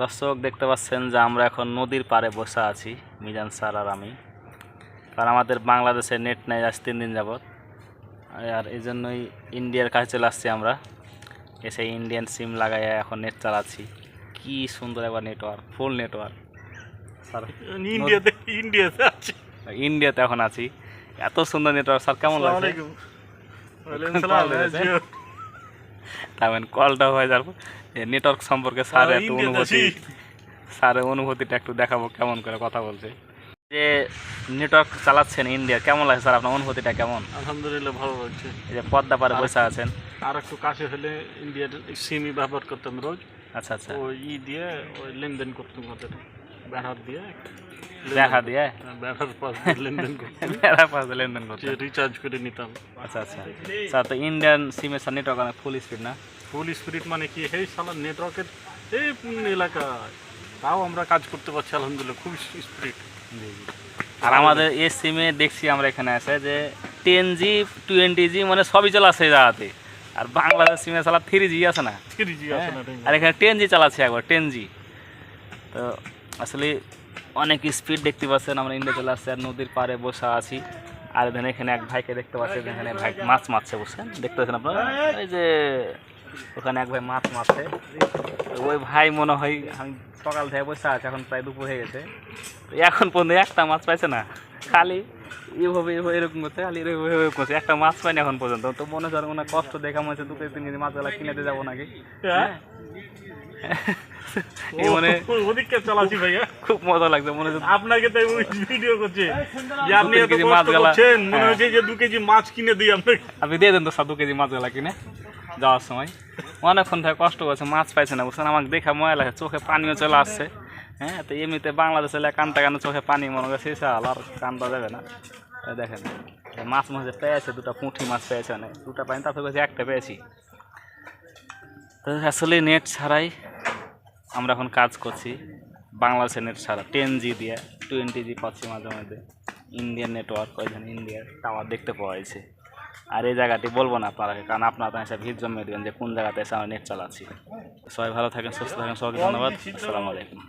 দর্শক দেখতে পাচ্ছেন যে আমরা এখন নদীর পাড়ে বসে আছি, মিজান স্যার আর আমি। কারণ আমাদের বাংলাদেশে নেট নেই আজ 3 দিন যাবৎ, আর এই জন্যই ইন্ডিয়ার কাছে চলে আসছি আমরা। এসে ইন্ডিয়ান সিম লাগাই এখন নেট চালাচ্ছি। কি সুন্দর একবার নেটওয়ার্ক, ফুল নেটওয়ার্ক। স্যার ইন্ডিয়াতে এখন আছি, এত সুন্দর নেটওয়ার্ক। স্যার কেমন লাগছে? কলটা হয়ে যাবো নেটওয়ার্ক সম্পর্কে স্যারের একটু অনুভূতি, স্যারের অনুভূতিটা একটু দেখাবো কেমন করে কথা বলছে। যে নেটওয়ার্ক চালাচ্ছেন ইন্ডিয়া, কেমন লাগছে স্যার? আপনার অনুভূতিটা কেমন? আলহামদুলিল্লাহ ভালো লাগছে। এই যে পদ্মা পারে বসে আছেন, আর একটু কাছে হলে ইন্ডিয়ার সিমই ব্যবহার করতাম রোজ। আচ্ছা আচ্ছা, ওই দিয়ে ওই লেনদেন করতাম ওদের ব্যাটার দিয়ে, দেখা দিয়ে ব্যাটার পাস লেনদেন করতাম, বেড়া পাশে লেনদেন করতে, রিচার্জ করে নিতাম। আচ্ছা আচ্ছা স্যার, তো ইন্ডিয়ান সিমের স্যার নেটওয়ার্ক অনেক ফুল স্পিড না? ফুল স্পিড মানে কি, এই সালা নেটওয়ার্কের এই এলাকায় তাও আমরা কাজ করতে পারছি আলহামদুলিল্লাহ, খুব স্পিড। আর আমাদের এই সিমে দেখছি আমরা এখানে আছে যে 10G 20G মানে সবই চালাচ্ছে এই জায়গাতে। আর বাংলাদেশ সিমে চালা 3G আছে না, 3G আছে না, আর এখানে 10G চালাচ্ছে একবার 10G। তো আসলে অনেক স্পিড দেখতে পাচ্ছেন। আমরা ইন্ডিয়া চলে আসছি আর নদীর পাড়ে বসে আছি। আর এখানে এক ভাইকে দেখতে পাচ্ছেন, এখানে ভাই মাছ মারছে, বুঝছেন? দেখতে পাচ্ছেন আপনারা, এই যে ওখানে এক ভাই মাছ মারছে। ওই ভাই মনে হয় আমি সকাল থেকে বসে আছে, এখন প্রায় দুপুর হয়ে গেছে, এখন পর্যন্ত একটা মাছ পাইছে না। খালি এভাবে এরকম করছে, খালি এরকম করছে, একটা মাছ পাইনি এখন পর্যন্ত। তো মনে হয় ওনার কষ্ট দেখা মনে হচ্ছে 2-3 কেজি মাছগুলা কিনে দিয়ে যাবো নাকি। মানে খুব মজা লাগছে, মনে হচ্ছে আপনাকে তো ভিডিও করছে যে আপনি এত কষ্ট করছেন, মনে হচ্ছে যে 2 কেজি মাছ কিনে দিই আপনাকে। আপনি দিয়ে দেন তো 2 কেজি মাছগুলা কিনে যাওয়ার সময়। অনেকক্ষণ থেকে কষ্ট করছে, মাছ পাইছে না, বুঝছেন? আমাকে দেখা মজা লাগে, চোখে পানিও চলে আসছে। হ্যাঁ, তো এমনিতে বাংলাদেশে কানটা কানে চোখে পানি মনে করছে শেষাল, আর কানটা যাবে না। দেখেন মাছ মাঝে পেয়েছে, 2টা পুঁটি মাছ পেয়েছে, অনেক 2টা পাইনি, তারপরে কাছে একটা পেয়েছি। তো আসলে নেট ছাড়াই আমরা এখন কাজ করছি, বাংলাদেশের নেট ছাড়া 10G দিয়ে 20G পাচ্ছি মাঝে মধ্যে। ইন্ডিয়ান নেটওয়ার্ক, ওইখানে ইন্ডিয়ার টাওয়ার দেখতে পাওয়া যাচ্ছে। আর এই জায়গাটি বলবো না আপনারা, কারণ আপনারা এসে ভিড় জমিয়ে দেবেন যে কোন জায়গাতে এসে আমরা নেট চালাচ্ছি। সবাই ভালো থাকেন, সুস্থ থাকেন, সবাইকে ধন্যবাদ। আসসালামু আলাইকুম।